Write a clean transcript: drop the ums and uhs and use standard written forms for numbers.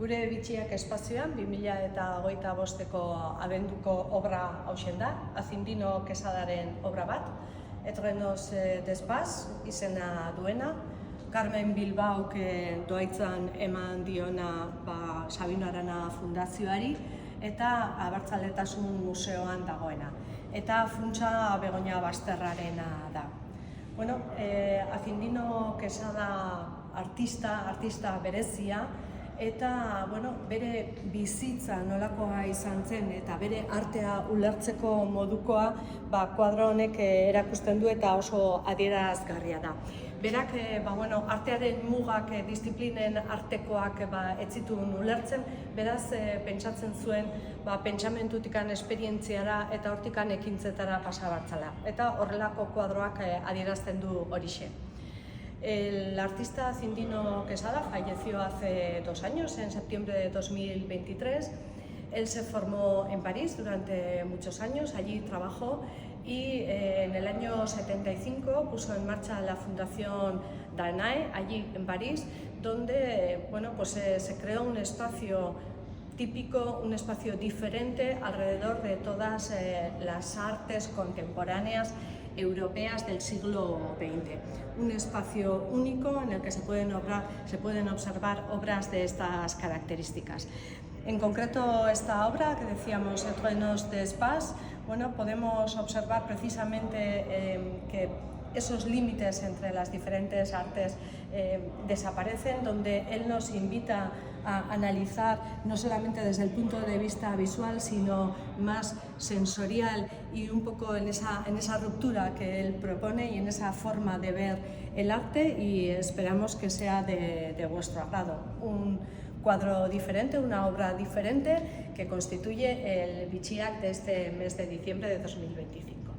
Gure bitxiak espazioan 2025ko abenduko obra hausen da, Azindino Quesadaren obra bat, Etrenos d'Espaz izena duena, Carmen Bilbaok doaitzan eman diona Sabino Arana Fundazioari eta Abertzaletasun Museoan dagoena. Eta funtsa Begoña Basterrarena da. Bueno, Azindino Quesada artista berezia, eta bere bizitza nolakoa izan zen eta bere artea ulertzeko modukoa kuadro honek erakusten du eta oso adierazgarria da. Berak artearen mugak, disiplinen artekoak ez zituen ulertzen, beraz pentsatzen zuen pentsamentutikan esperientziara eta hortikan ekintzetara pasa bartzala. Eta horrelako kuadroak adierazten du horixe. El artista Azindino Quesada falleció hace 2 años, en septiembre de 2023. Él se formó en París durante muchos años, allí trabajó y en el año 75 puso en marcha la Fundación Danae, allí en París, donde se creó un espacio típico, un espacio diferente alrededor de todas las artes contemporáneas europeas del siglo XX. Un espacio único en el que se pueden observar obras de estas características. En concreto, esta obra que decíamos, Etrenos d'Espaz, podemos observar precisamente que esos límites entre las diferentes artes desaparecen, donde él nos invita a analizar no solamente desde el punto de vista visual, sino más sensorial y un poco en esa ruptura que él propone y en esa forma de ver el arte, y esperamos que sea de vuestro agrado. Un cuadro diferente, una obra diferente que constituye el Bitxiak de este mes de diciembre de 2025.